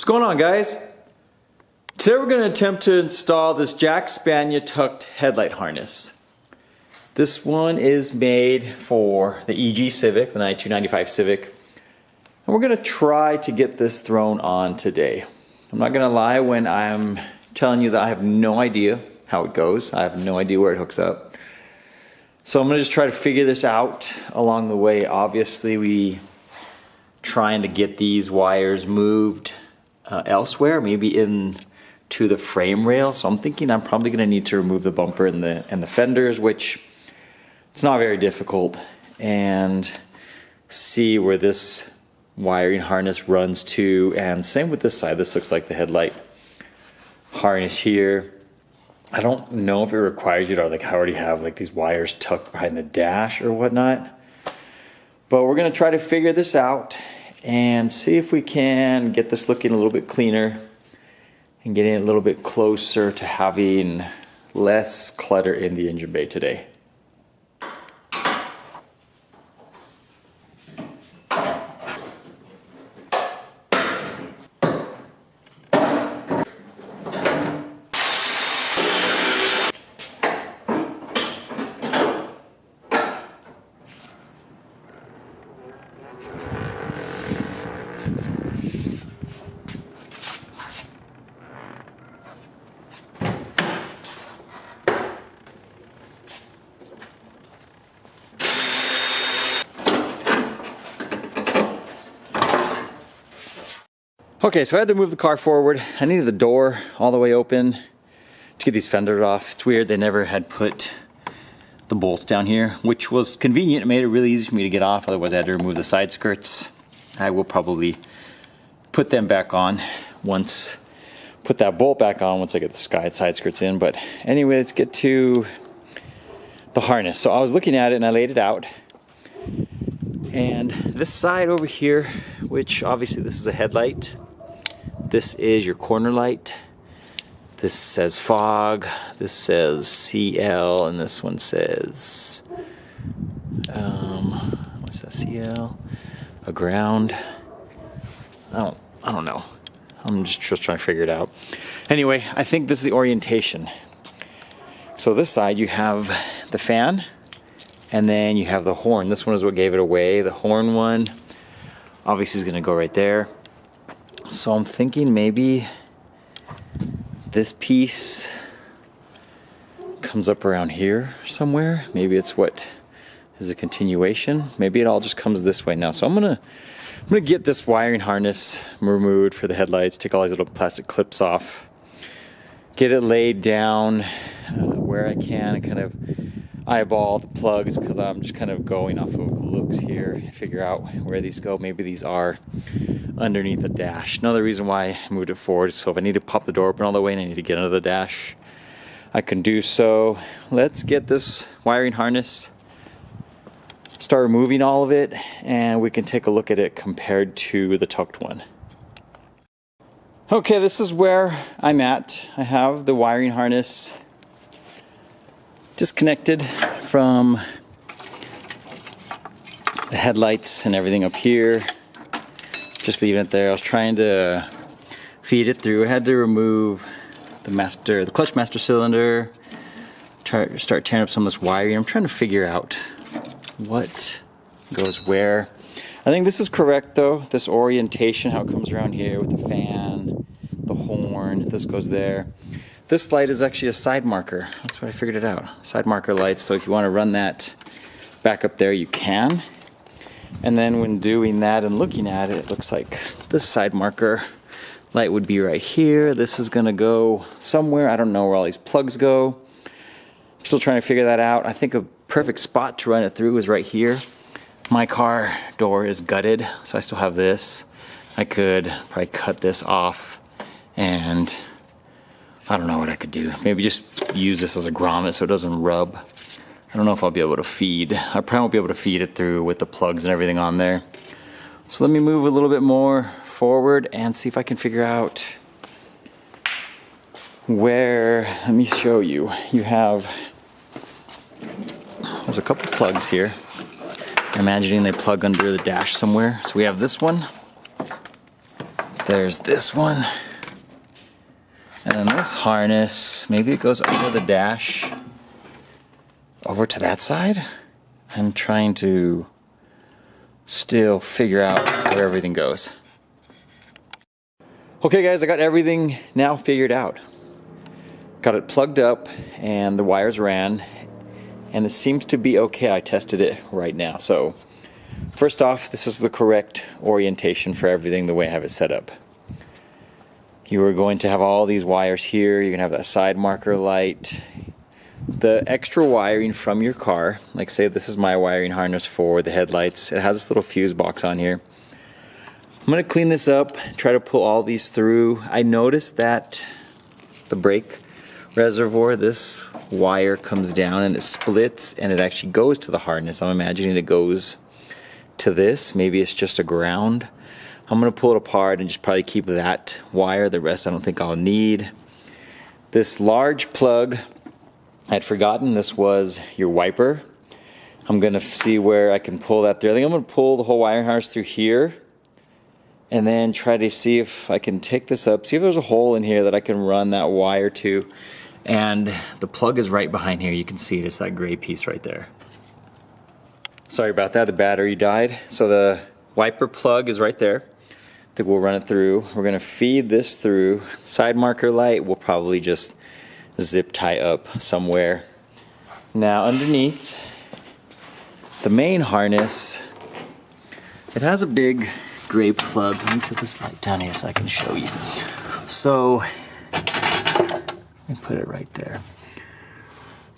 What's going on, guys? Today we're going to attempt to install this Jackspania tucked headlight harness. This one is made for the EG Civic, the 9295 Civic. And we're going to try to get this thrown on today. I'm not going to lie when I'm telling you that I have no idea how it goes. I have no idea where it hooks up. So I'm going to just try to figure this out along the way. Obviously, we trying to get these wires moved elsewhere, maybe into the frame rail. So I'm thinking I'm probably going to need to remove the bumper and the fenders, which it's not very difficult, and see where this wiring harness runs to. And same with this side. This looks like the headlight harness here. I don't know if it requires you to already have these wires tucked behind the dash or whatnot, but we're going to try to figure this out and see if we can get this looking a little bit cleaner and getting a little bit closer to having less clutter in the engine bay today. Okay, so I had to move the car forward. I needed the door all the way open to get these fenders off. It's weird, they never had put the bolts down here, which was convenient. It made it really easy for me to get off, otherwise I had to remove the side skirts. I will probably put them back on put that bolt back on once I get the side skirts in. But anyway, let's get to the harness. So I was looking at it and I laid it out. And this side over here, which obviously this is a headlight, this is your corner light. This says fog, this says CL, and this one says, what's that, CL? A ground? I don't know. I'm just trying to figure it out. Anyway, I think this is the orientation. So this side you have the fan, and then you have the horn. This one is what gave it away. The horn one obviously is gonna go right there. So I'm thinking maybe this piece comes up around here somewhere. Maybe it's what is a continuation. Maybe it all just comes this way now. So I'm gonna get this wiring harness removed for the headlights, take all these little plastic clips off, get it laid down where I can, and kind of eyeball the plugs, because I'm just kind of going off of looks here and figure out where these go. Maybe these are underneath the dash. Another reason why I moved it forward, so if I need to pop the door open all the way and I need to get under the dash, I can do so. Let's get this wiring harness, start removing all of it, and we can take a look at it compared to the tucked one. Okay, this is where I'm at. I have the wiring harness disconnected from the headlights and everything up here. Just leaving it there. I was trying to feed it through. I had to remove the clutch master cylinder, start tearing up some of this wiring. I'm trying to figure out what goes where. I think this is correct though, this orientation, how it comes around here with the fan, the horn, this goes there. This light is actually a side marker. That's what I figured it out. Side marker lights, so if you want to run that back up there, you can. And then when doing that and looking at it, it looks like this side marker light would be right here. This is gonna go somewhere. I don't know where all these plugs go. I'm still trying to figure that out. I think a perfect spot to run it through is right here. My car door is gutted, so I still have this. I could probably cut this off, and I don't know what I could do. Maybe just use this as a grommet so it doesn't rub. I don't know if I'll be able to feed. I probably won't be able to feed it through with the plugs and everything on there. So let me move a little bit more forward and see if I can figure out where, let me show you. You have, there's a couple plugs here. I'm imagining they plug under the dash somewhere. So we have this one, There's this one. And then this harness, maybe it goes under the dash over to that side. I'm trying to still figure out where everything goes. Okay guys, I got everything now figured out. Got it plugged up and the wires ran, and it seems to be okay. I tested it right now. So first off, this is the correct orientation for everything the way I have it set up. You are going to have all these wires here. You're going to have that side marker light. The extra wiring from your car, like say this is my wiring harness for the headlights. It has this little fuse box on here. I'm going to clean this up, try to pull all these through. I noticed that the brake reservoir, this wire comes down and it splits and it actually goes to the harness. I'm imagining it goes to this. Maybe it's just a ground. I'm going to pull it apart and just probably keep that wire. The rest I don't think I'll need. This large plug, I'd forgotten this was your wiper. I'm going to see where I can pull that through. I think I'm going to pull the whole wiring harness through here and then try to see if I can take this up, see if there's a hole in here that I can run that wire to. And the plug is right behind here. You can see it. It's that gray piece right there. Sorry about that. The battery died. So the wiper plug is right there. I think we'll run it through. We're going to feed this through. Side marker light we'll probably just zip tie up somewhere. Now underneath the main harness, it has a big gray plug. Let me set this light down here so I can show you. So let me put it right there.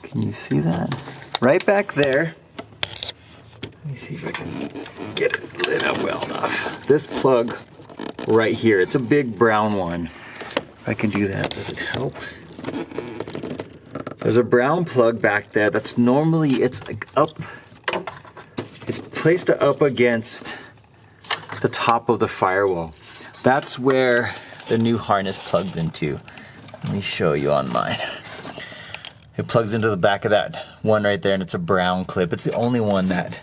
Can you see that? Right back there. Let me see if I can get it lit up well enough. This plug right here, it's a big brown one. If I can do that, does it help? There's a brown plug back there that's normally, it's like up, it's placed up against the top of the firewall. That's where the new harness plugs into. Let me show you on mine. It plugs into the back of that one right there, and it's a brown clip. It's the only one that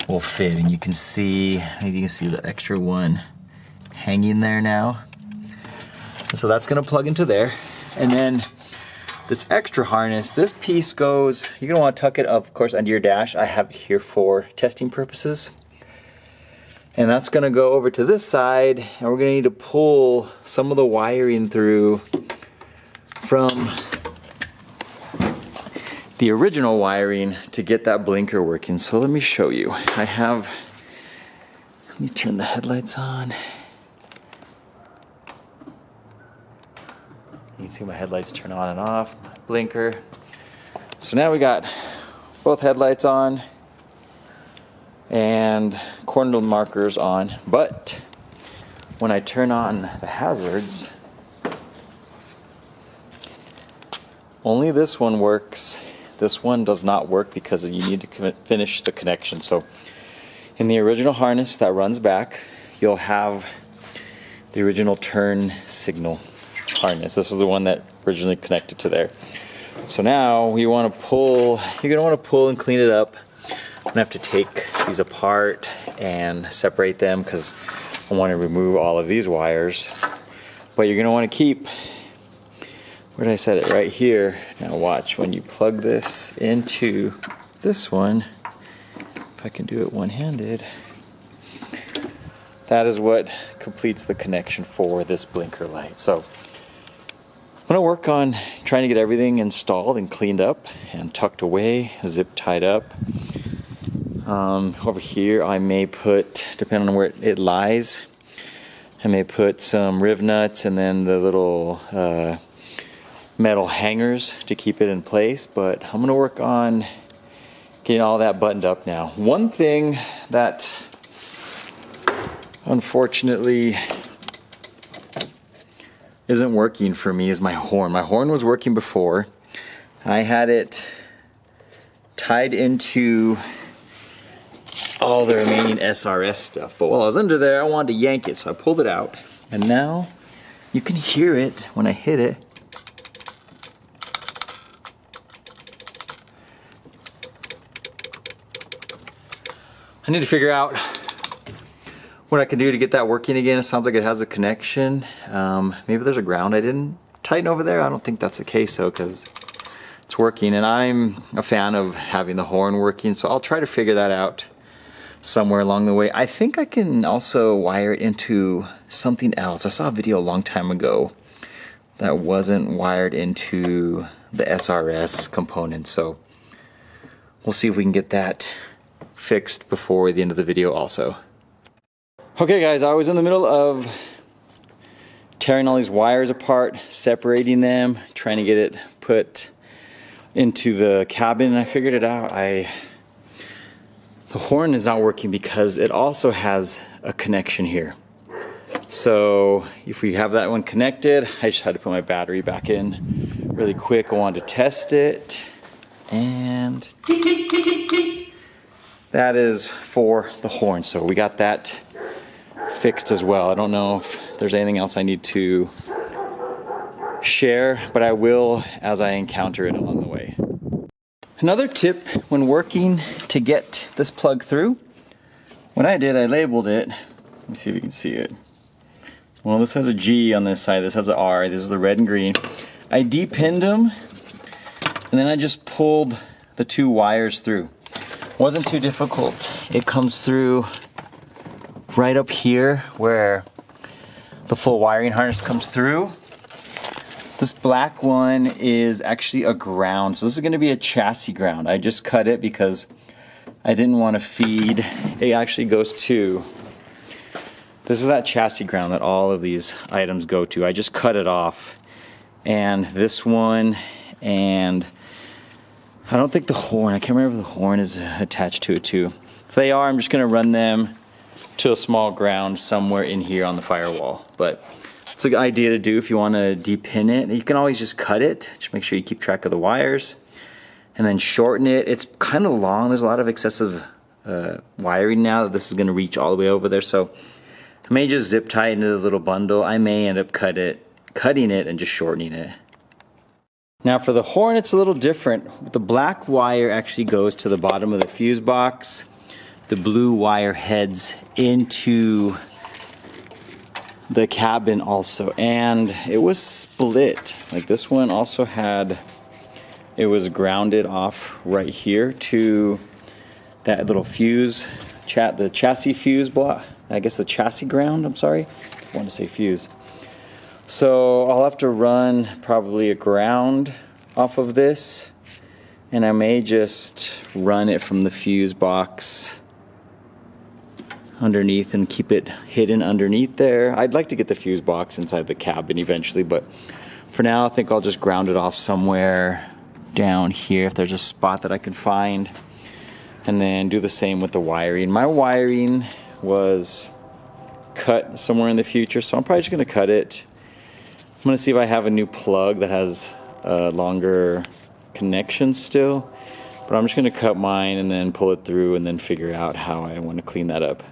will fit, and you can see, maybe you can see the extra one hanging there now. And so that's gonna plug into there. And then this extra harness, this piece goes, you're gonna wanna tuck it, of course, under your dash. I have it here for testing purposes. And that's gonna go over to this side, and we're gonna need to pull some of the wiring through from the original wiring to get that blinker working. So let me show you. I have, let me turn the headlights on. You can see my headlights turn on and off, blinker. So now we got both headlights on and corner markers on, but when I turn on the hazards, only this one works. This one does not work because you need to finish the connection. So in the original harness that runs back, you'll have the original turn signal harness. This is the one that originally connected to there. So now we want to pull, you're going to want to pull and clean it up. I'm going to have to take these apart and separate them because I want to remove all of these wires. But you're going to want to keep, where did I set it? Right here. Now watch, when you plug this into this one, if I can do it one-handed, that is what completes the connection for this blinker light. So I'm going to work on trying to get everything installed and cleaned up and tucked away, zip tied up. Over here I may put, depending on where it lies, I may put some riv nuts and then the little metal hangers to keep it in place, but I'm going to work on getting all that buttoned up now. One thing that unfortunately isn't working for me is my horn. My horn was working before. I had it tied into all the remaining SRS stuff, but while I was under there I wanted to yank it, so I pulled it out, and now you can hear it when I hit it. I need to figure out what I can do to get that working again. It sounds like it has a connection. Maybe there's a ground I didn't tighten over there. I don't think that's the case though, because it's working, and I'm a fan of having the horn working, so I'll try to figure that out somewhere along the way. I think I can also wire it into something else. I saw a video a long time ago that wasn't wired into the SRS component, so we'll see if we can get that fixed before the end of the video also. Okay guys, I was in the middle of tearing all these wires apart, separating them, trying to get it put into the cabin, and I figured it out. The horn is not working because it also has a connection here. So if we have that one connected, I just had to put my battery back in really quick. I wanted to test it, and that is for the horn. So we got that fixed as well. I don't know if there's anything else I need to share, but I will as I encounter it along the way. Another tip when working to get this plug through, what I did, I labeled it. Let me see if you can see it. Well, this has a G on this side, this has an R, this is the red and green. I depinned them, and then I just pulled the two wires through. Wasn't too difficult. It comes through right up here where the full wiring harness comes through. This black one is actually a ground, so this is going to be a chassis ground. I just cut it because I didn't want to feed. It actually goes to, this is that chassis ground that all of these items go to. I just cut it off. And this one, and I don't think the horn, I can't remember if the horn is attached to it too. If they are, I'm just going to run them to a small ground somewhere in here on the firewall. But it's a good idea to do if you want to depin it. You can always just cut it. Just make sure you keep track of the wires. And then shorten it. It's kind of long. There's a lot of excessive wiring now that this is going to reach all the way over there. So I may just zip tie it into a little bundle. I may end up cutting it and just shortening it. Now for the horn, it's a little different. The black wire actually goes to the bottom of the fuse box. The blue wire heads into the cabin also, and it was split. Like this one also had, it was grounded off right here to that little fuse, the chassis fuse block. I guess the chassis ground, I'm sorry. I want to say fuse. So I'll have to run probably a ground off of this, and I may just run it from the fuse box underneath and keep it hidden underneath there. I'd like to get the fuse box inside the cabin eventually, but for now I think I'll just ground it off somewhere down here if there's a spot that I can find, and then do the same with the wiring. My wiring was cut somewhere in the future, so I'm probably just going to cut it. I'm going to see if I have a new plug that has a longer connection still, but I'm just going to cut mine and then pull it through and then figure out how I want to clean that up.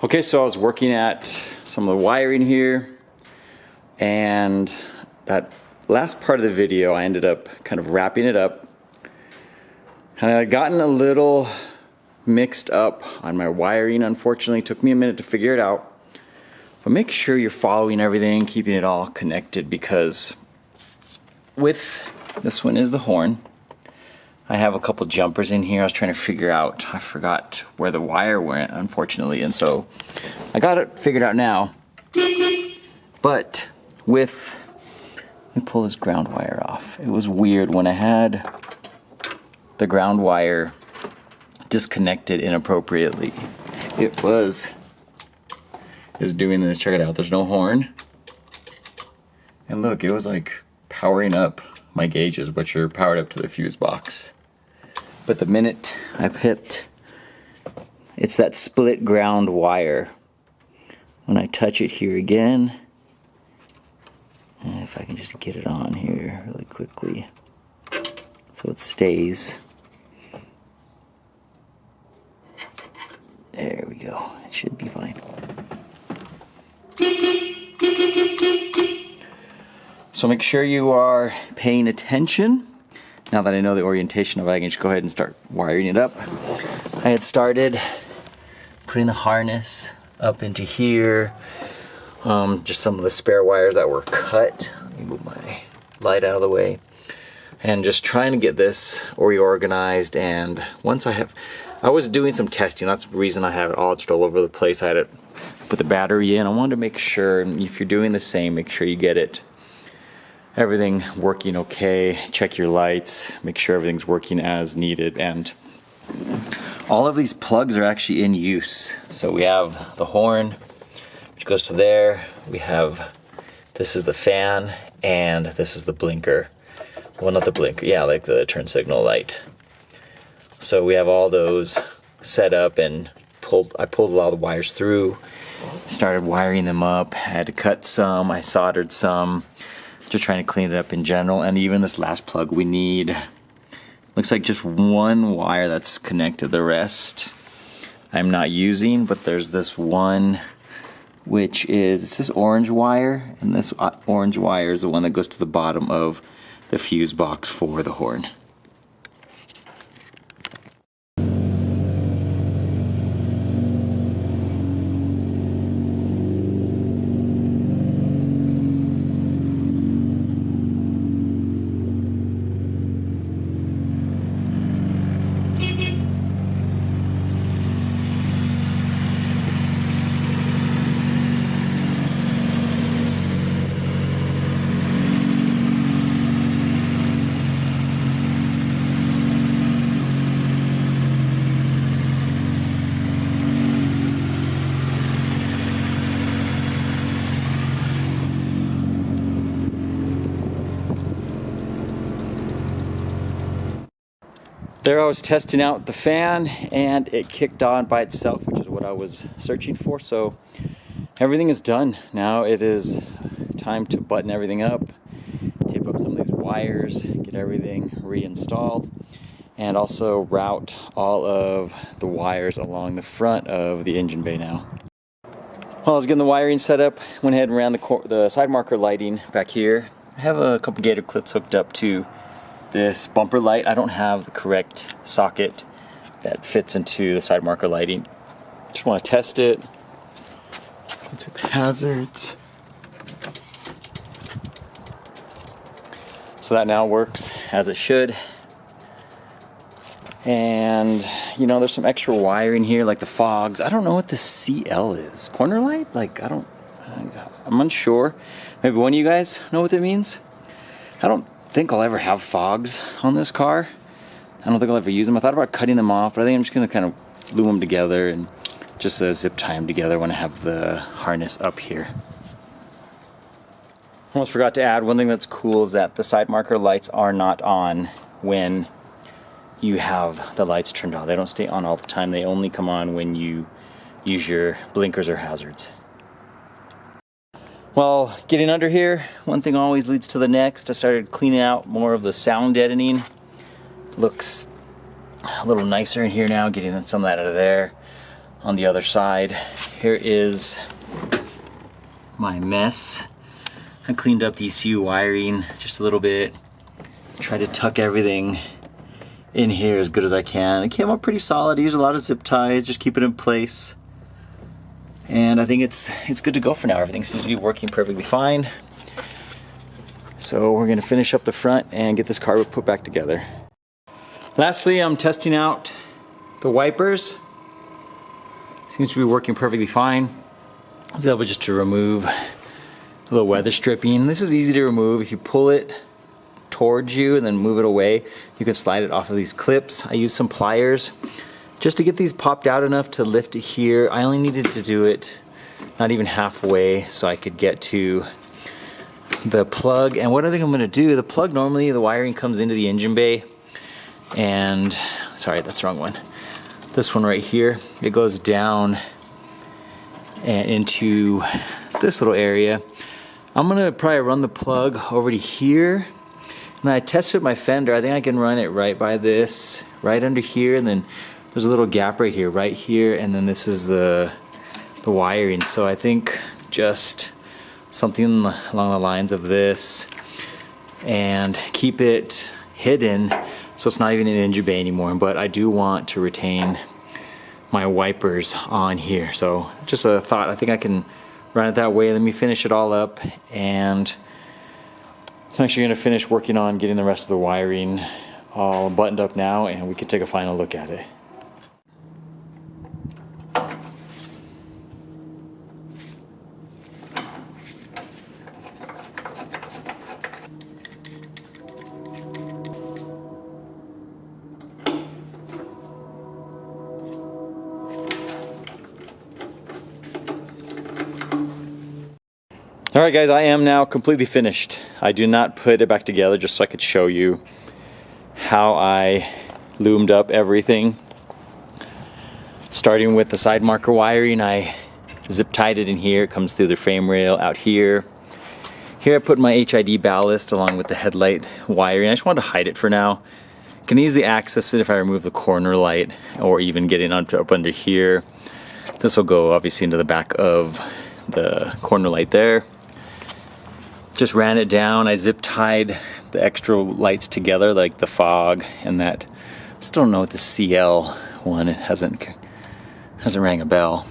Okay, so I was working at some of the wiring here, and that last part of the video I ended up kind of wrapping it up, and I had gotten a little mixed up on my wiring. Unfortunately, it took me a minute to figure it out, but make sure you're following everything, keeping it all connected, because with this one is the horn. I have a couple jumpers in here. I was trying to figure out, I forgot where the wire went, unfortunately, and so I got it figured out now. But with, let me pull this ground wire off. It was weird when I had the ground wire disconnected inappropriately. It was doing this. Check it out. There's no horn. And look, it was like powering up my gauges, which are powered up to the fuse box. But the minute I hit, it's that split ground wire. When I touch it here again, and if I can just get it on here really quickly so it stays. There we go. It should be fine. So make sure you are paying attention. Now that I know the orientation of it, I can just go ahead and start wiring it up. I had started putting the harness up into here. Just some of the spare wires that were cut. Let me move my light out of the way. And just trying to get this reorganized. And once I was doing some testing. That's the reason I have it all just all over the place. I had it put the battery in. I wanted to make sure, and if you're doing the same, make sure you get everything working okay. Check your lights, make sure everything's working as needed. And all of these plugs are actually in use. So we have the horn, which goes to there. We have, this is the fan, and this is the blinker. Well, not the blinker, yeah, like the turn signal light. So we have all those set up, and I pulled a lot of the wires through, started wiring them up. I had to cut some, I soldered some, just trying to clean it up in general. And even this last plug we need, looks like just one wire that's connected. The rest I'm not using, but there's this one, which is, it's this orange wire, and this orange wire is the one that goes to the bottom of the fuse box for the horn. There I was testing out the fan, and it kicked on by itself, which is what I was searching for. So everything is done. Now it is time to button everything up, tape up some of these wires, get everything reinstalled, and also route all of the wires along the front of the engine bay now. While I was getting the wiring set up, went ahead and ran the side marker lighting back here. I have a couple gator clips hooked up to this bumper light. I don't have the correct socket that fits into the side marker lighting. Just want to test it. Let's hit the hazards. So that now works as it should. And you know, there's some extra wiring here, like the fogs. I don't know what the CL is. Corner light? Like, I'm unsure. Maybe one of you guys know what that means? I don't think I'll ever have fogs on this car. I don't think I'll ever use them. I thought about cutting them off, but I think I'm just going to kind of glue them together and just zip tie them together when I have the harness up here. Almost forgot to add, one thing that's cool is that the side marker lights are not on when you have the lights turned on. They don't stay on all the time. They only come on when you use your blinkers or hazards. Well, getting under here, one thing always leads to the next. I started cleaning out more of the sound deadening. Looks a little nicer in here now, getting some of that out of there. On the other side, here is my mess. I cleaned up the ECU wiring just a little bit. Tried to tuck everything in here as good as I can. It came up pretty solid. I used a lot of zip ties, just keep it in place. And I think it's good to go for now. Everything seems to be working perfectly fine. So we're gonna finish up the front and get this car put back together. Lastly, I'm testing out the wipers. Seems to be working perfectly fine. I was able just to remove a little weather stripping. This is easy to remove. If you pull it towards you and then move it away, you can slide it off of these clips. I used some pliers just to get these popped out enough to lift it here. I only needed to do it not even halfway so I could get to the plug. And what I think I'm gonna do, the plug, normally the wiring comes into the engine bay, and sorry, that's the wrong one. This one right here, it goes down and into this little area. I'm gonna probably run the plug over to here. And I tested my fender. I think I can run it right by this, right under here, and then there's a little gap right here, and then this is the wiring. So I think just something along the lines of this, and keep it hidden so it's not even in the engine bay anymore. But I do want to retain my wipers on here. So just a thought, I think I can run it that way. Let me finish it all up, and I'm actually going to finish working on getting the rest of the wiring all buttoned up now, and we can take a final look at it. Alright guys, I am now completely finished. I do not put it back together just so I could show you how I loomed up everything. Starting with the side marker wiring, I zip tied it in here. It comes through the frame rail out here. Here I put my HID ballast along with the headlight wiring. I just wanted to hide it for now. Can easily access it if I remove the corner light, or even get it up under here. This will go obviously into the back of the corner light there. Just ran it down. I zip tied the extra lights together, like the fog and that. Still don't know what the CL one. It hasn't rang a bell.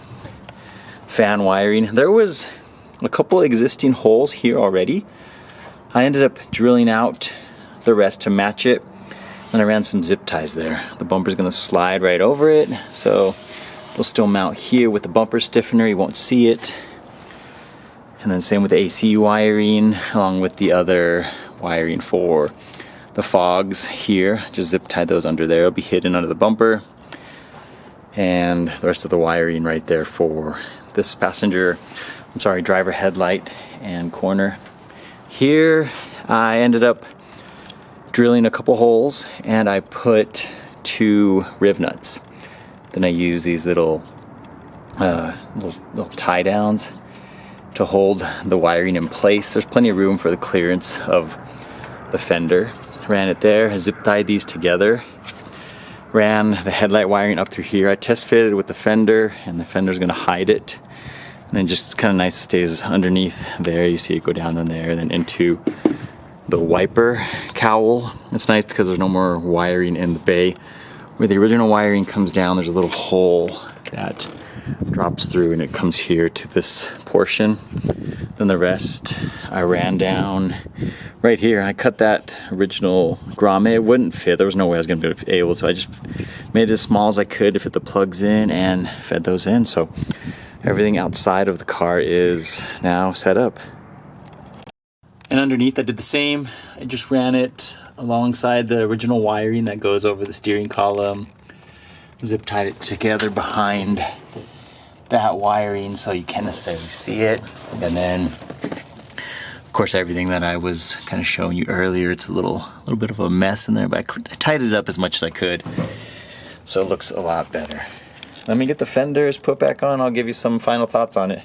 Fan wiring. There was a couple existing holes here already. I ended up drilling out the rest to match it, and I ran some zip ties there. The bumper's gonna slide right over it, so it'll still mount here with the bumper stiffener. You won't see it. And then same with the AC wiring, along with the other wiring for the fogs here. Just zip tie those under there. It'll be hidden under the bumper. And the rest of the wiring right there for this driver headlight and corner. Here I ended up drilling a couple holes, and I put 2 riv nuts. Then I use these little tie downs to hold the wiring in place. There's plenty of room for the clearance of the fender. Ran it there, zip tied these together. Ran the headlight wiring up through here. I test fitted with the fender, and the fender's gonna hide it. And then just kind of nice, stays underneath there. You see it go down in there, and then into the wiper cowl. It's nice because there's no more wiring in the bay. Where the original wiring comes down, there's a little hole that drops through, and it comes here to this portion. Then the rest I ran down right here. I cut that original grommet. It wouldn't fit. There was no way I was going to be able to. So I just made it as small as I could to fit the plugs in and fed those in. So everything outside of the car is now set up. And underneath I did the same. I just ran it alongside the original wiring that goes over the steering column. Zip tied it together behind that wiring so you can't necessarily see it. And then of course everything that I was kind of showing you earlier, it's a little bit of a mess in there, but I tied it up as much as I could so it looks a lot better. Let me get the fenders put back on. I'll give you some final thoughts on it.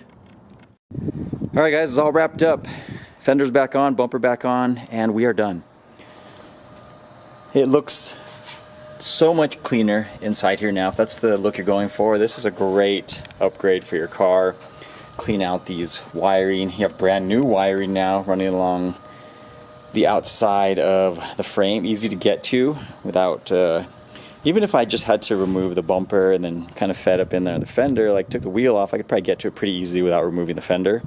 Alright guys, it's all wrapped up. Fenders back on, bumper back on, and we are done. It looks so much cleaner inside here now. If that's the look you're going for, this is a great upgrade for your car. Clean out these wiring. You have brand new wiring now running along the outside of the frame. Easy to get to without, even if I just had to remove the bumper and then kind of fed up in there the fender, like took the wheel off, I could probably get to it pretty easily without removing the fender.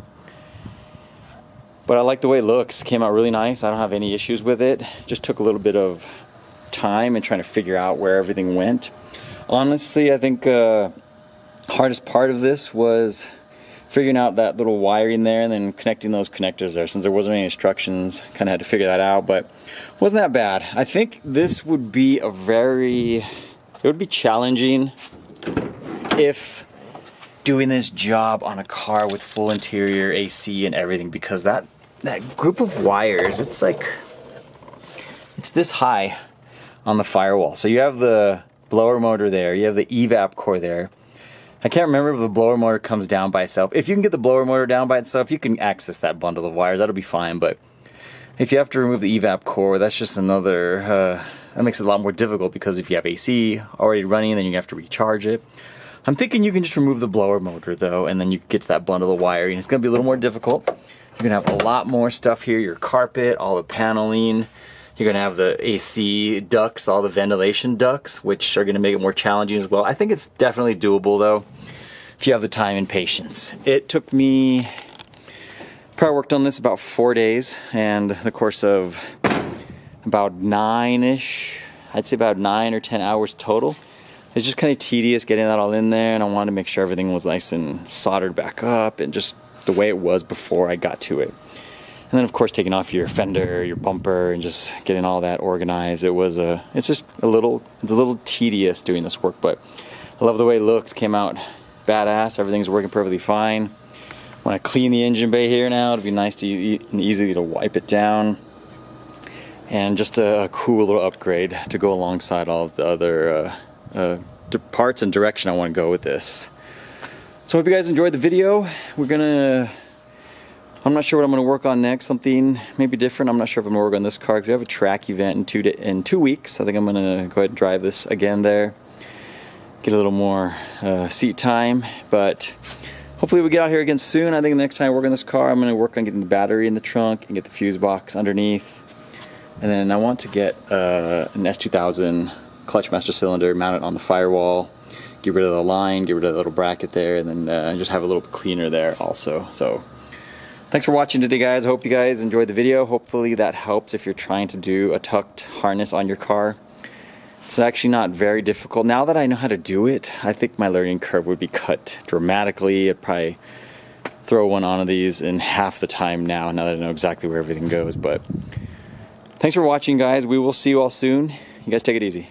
But I like the way it looks. Came out really nice. I don't have any issues with it. Just took a little bit of time and trying to figure out where everything went. Honestly, I think hardest part of this was figuring out that little wiring there and then connecting those connectors there. Since there wasn't any instructions, kind of had to figure that out, but it wasn't that bad. I think this would be it would be challenging if doing this job on a car with full interior AC and everything, because that group of wires, it's this high on the firewall. So you have the blower motor there, you have the evap core there. I can't remember if the blower motor comes down by itself. If you can get the blower motor down by itself, you can access that bundle of wires, that'll be fine. But if you have to remove the evap core, that's just another, that makes it a lot more difficult, because if you have AC already running, then you have to recharge it. I'm thinking you can just remove the blower motor though, and then you can get to that bundle of wiring. It's gonna be a little more difficult. You're gonna have a lot more stuff here, your carpet, all the paneling, You're gonna have the AC ducts, all the ventilation ducts, which are gonna make it more challenging as well. I think it's definitely doable though, if you have the time and patience. It took me, probably worked on this about 4 days, and the course of about 9-ish, I'd say about 9 or 10 hours total. It's just kind of tedious getting that all in there, and I wanted to make sure everything was nice and soldered back up and just the way it was before I got to it. And then of course taking off your fender, your bumper, and just getting all that organized. It's just a little tedious doing this work, but I love the way it looks. Came out badass. Everything's working perfectly fine. When I clean the engine bay here now, it'll be nice and easy to wipe it down. And just a cool little upgrade to go alongside all of the other parts and direction I want to go with this. So I hope you guys enjoyed the video. I'm not sure what I'm going to work on next. Something maybe different. I'm not sure if I'm going to work on this car because we have a track event in 2 weeks. I think I'm going to go ahead and drive this again there. Get a little more seat time. But hopefully we get out here again soon. I think the next time I work on this car, I'm going to work on getting the battery in the trunk and get the fuse box underneath. And then I want to get an S2000 clutch master cylinder mounted on the firewall. Get rid of the line, get rid of the little bracket there, and then just have a little cleaner there also. So thanks for watching today, guys. I hope you guys enjoyed the video. Hopefully that helps if you're trying to do a tucked harness on your car. It's actually not very difficult. Now that I know how to do it, I think my learning curve would be cut dramatically. I'd probably throw one on of these in half the time now that I know exactly where everything goes. But thanks for watching, guys. We will see you all soon. You guys take it easy.